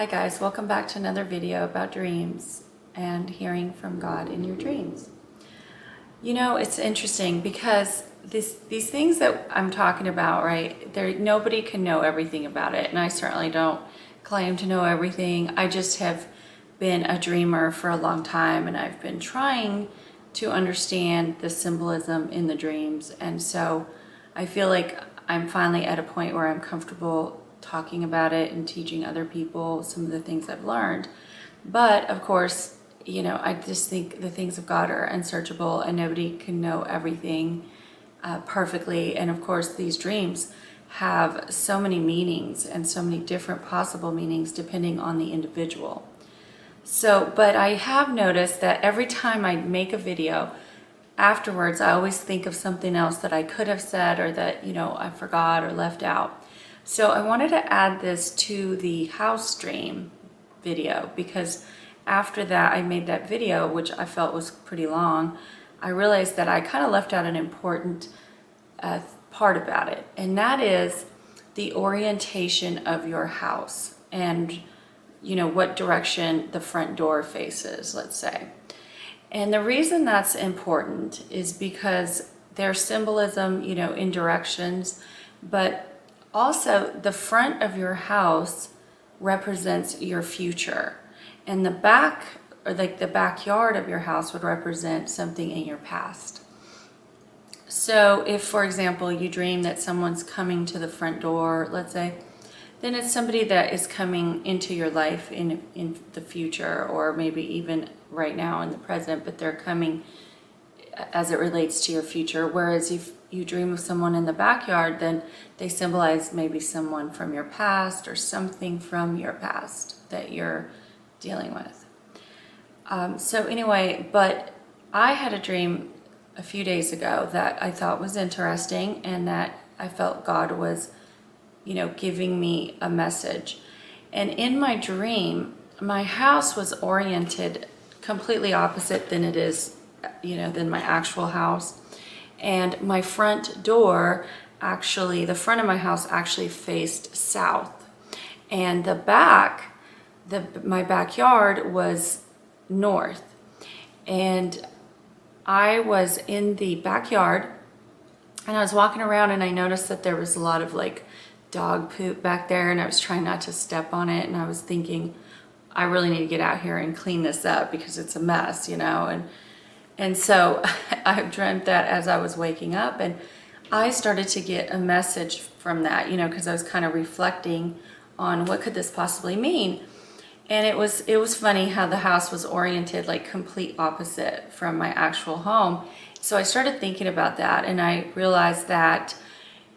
Hi guys, welcome back to another video about dreams and hearing from God in your dreams. You know, it's interesting because these things that I'm talking about, right, nobody can know everything about it, and I certainly don't claim to know everything. I just have been a dreamer for a long time, and I've been trying to understand the symbolism in the dreams, and so I feel like I'm finally at a point where I'm comfortable talking about it and teaching other people some of the things I've learned. But of course, you know, I just think the things of God are unsearchable and nobody can know everything perfectly. And of course, these dreams have so many meanings and so many different possible meanings depending on the individual. So, but I have noticed that every time I make a video, afterwards, I always think of something else that I could have said or that, you know, I forgot or left out. So I wanted to add this to the house dream video because after that I made that video, which I felt was pretty long. I realized that I kind of left out an important part about it, and that is the orientation of your house and, you know, what direction the front door faces, let's say. And the reason that's important is because there's symbolism, you know, in directions, but also the front of your house represents your future, and the back, or like the backyard of your house, would represent something in your past. So if, for example, you dream that someone's coming to the front door, let's say, then it's somebody that is coming into your life in the future, or maybe even right now in the present, but they're coming as it relates to your future. Whereas if you dream of someone in the backyard, then they symbolize maybe someone from your past or something from your past that you're dealing with. So anyway, but I had a dream a few days ago that I thought was interesting and that I felt God was, you know, giving me a message. And in my dream, my house was oriented completely opposite than it is, you know, than my actual house. And my front door, actually, the front of my house actually faced south. And the back, my backyard was north. And I was in the backyard and I was walking around and I noticed that there was a lot of like dog poop back there, and I was trying not to step on it, and I was thinking, I really need to get out here and clean this up because it's a mess, you know. And so I dreamt that as I was waking up, and I started to get a message from that, you know, because I was kind of reflecting on what could this possibly mean. And it was funny how the house was oriented like complete opposite from my actual home. So I started thinking about that, and I realized that,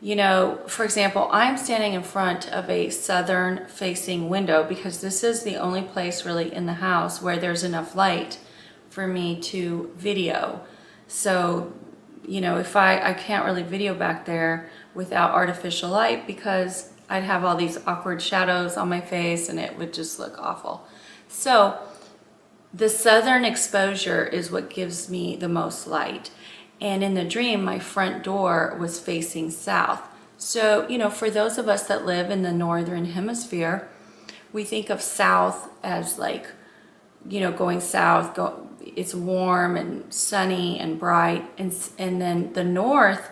you know, for example, I'm standing in front of a southern facing window because this is the only place really in the house where there's enough light for me to video. So, you know, if I can't really video back there without artificial light because I'd have all these awkward shadows on my face and it would just look awful. So the southern exposure is what gives me the most light. And in the dream, my front door was facing south. So, you know, for those of us that live in the northern hemisphere, we think of south as like, you know, going south, it's warm and sunny and bright. And then the north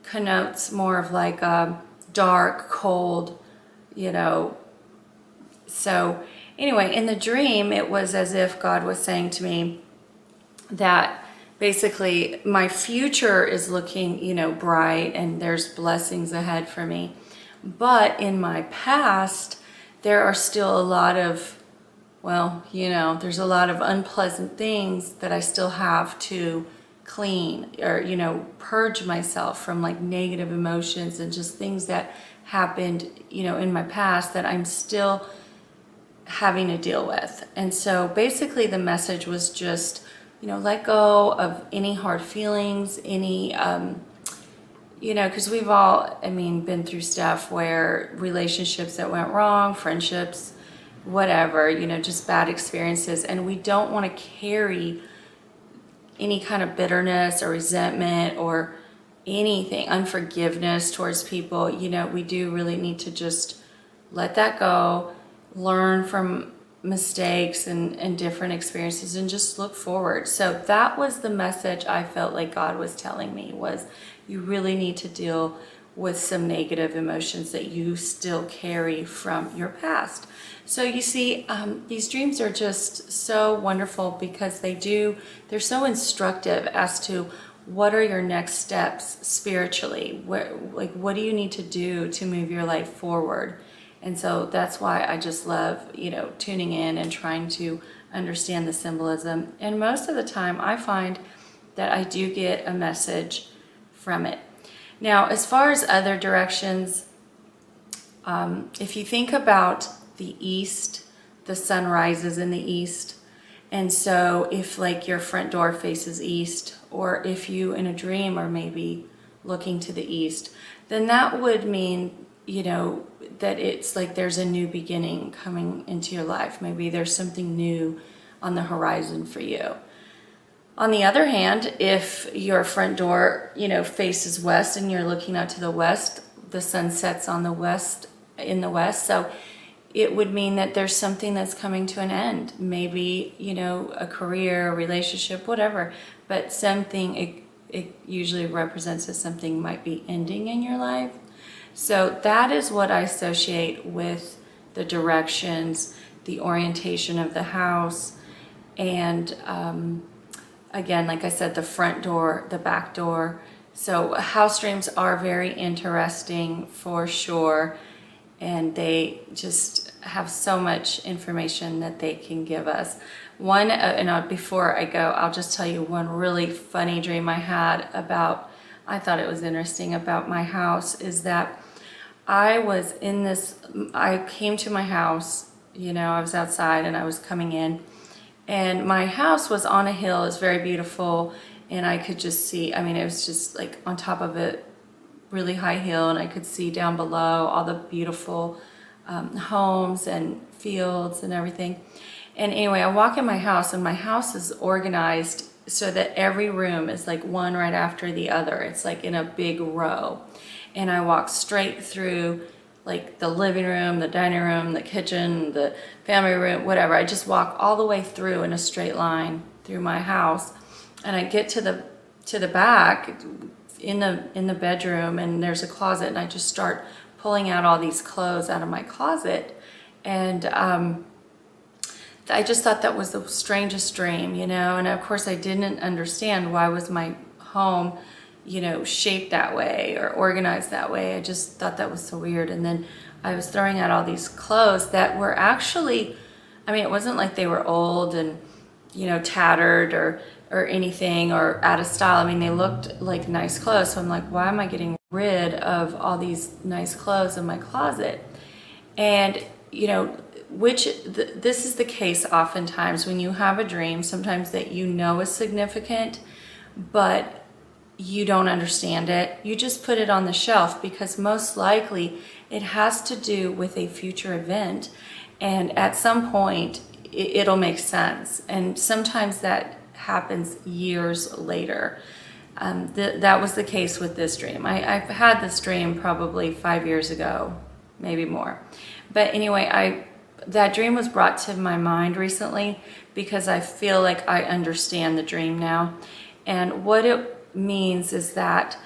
connotes more of like a dark, cold, you know. So anyway, in the dream, it was as if God was saying to me that basically my future is looking, you know, bright and there's blessings ahead for me. But in my past, there are still a lot of, well, you know, there's a lot of unpleasant things that I still have to clean or, you know, purge myself from, like negative emotions and just things that happened, you know, in my past that I'm still having to deal with. And so basically the message was just, you know, let go of any hard feelings, any, you know, because we've all, I mean, been through stuff where relationships that went wrong, friendships, whatever, you know, just bad experiences. And we don't want to carry any kind of bitterness or resentment or anything, unforgiveness towards people. You know, we do really need to just let that go learn from mistakes and different experiences and just look forward. So that was the message I felt like God was telling me, was you really need to deal with some negative emotions that you still carry from your past. So you see, these dreams are just so wonderful because they're so instructive as to what are your next steps spiritually. What do you need to do to move your life forward? And so that's why I just love, tuning in and trying to understand the symbolism. And most of the time I find that I do get a message from it. Now, as far as other directions, if you think about the east, the sun rises in the east. And so if like your front door faces east, or if you in a dream are maybe looking to the east, then that would mean, that it's like there's a new beginning coming into your life. Maybe there's something new on the horizon for you. On the other hand, if your front door, faces west and you're looking out to the west, the sun sets on the west, in the west. So it would mean that there's something that's coming to an end. Maybe, a career, a relationship, whatever. But something, it usually represents as something might be ending in your life. So that is what I associate with the directions, the orientation of the house, and again, like I said, the front door, the back door. So house dreams are very interesting for sure, and they just have so much information that they can give us. Before I go, I'll just tell you one really funny dream I had I thought it was interesting about my house, is that I came to my house, I was outside and I was coming in, and my house was on a hill. It was very beautiful, and I could just see, it was just like on top of a really high hill, and I could see down below all the beautiful homes and fields and everything. And anyway, I walk in my house, and my house is organized so that every room is like one right after the other. It's like in a big row. And I walk straight through like the living room, the dining room, the kitchen, the family room, whatever. I just walk all the way through in a straight line through my house. And I get to the back in the bedroom, and there's a closet, and I just start pulling out all these clothes out of my closet. And I just thought that was the strangest dream, and of course I didn't understand why was my home shaped that way or organized that way. I just thought that was so weird. And then I was throwing out all these clothes that were actually, it wasn't like they were old and, tattered or anything or out of style. They looked like nice clothes. So I'm like, why am I getting rid of all these nice clothes in my closet? And, this is the case oftentimes when you have a dream, sometimes that is significant, but you don't understand it. You just put it on the shelf because most likely it has to do with a future event, and at some point it'll make sense. And sometimes that happens years later. That was the case with this dream. I've had this dream probably 5 years ago, maybe more. But anyway, that dream was brought to my mind recently because I feel like I understand the dream now. And what it means is that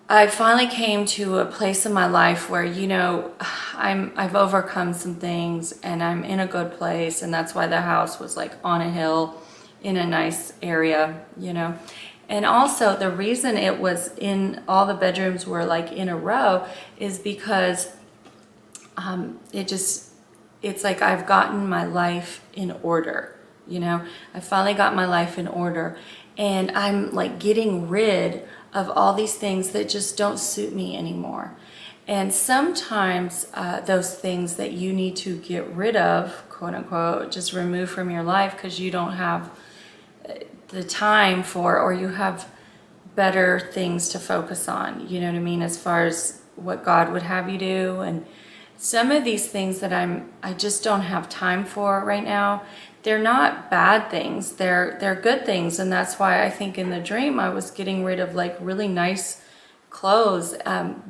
I finally came to a place in my life where, I've overcome some things and I'm in a good place. And that's why the house was like on a hill in a nice area, And also the reason it was in all the bedrooms were like in a row is because it's like I've gotten my life in order, I finally got my life in order, and I'm like getting rid of all these things that just don't suit me anymore. And sometimes those things that you need to get rid of, quote unquote, just remove from your life because you don't have the time for, or you have better things to focus on, as far as what God would have you do. And some of these things that I just don't have time for right now, they're not bad things. They're good things. And that's why I think in the dream I was getting rid of like really nice clothes,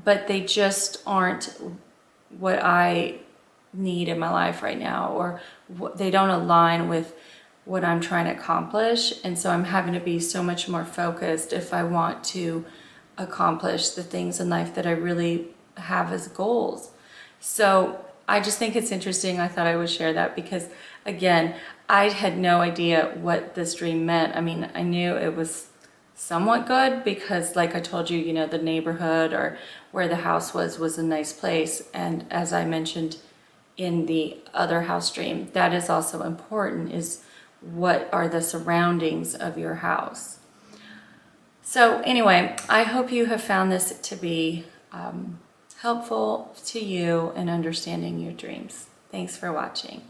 but they just aren't what I need in my life right now, or they don't align with what I'm trying to accomplish. And so I'm having to be so much more focused if I want to accomplish the things in life that I really have as goals. So I just think it's interesting. I thought I would share that because, again, I had no idea what this dream meant. I mean, I knew it was somewhat good because, like I told you, you know, the neighborhood or where the house was a nice place. And as I mentioned in the other house dream, that is also important, is what are the surroundings of your house. So anyway, I hope you have found this to be helpful to you in understanding your dreams. Thanks for watching.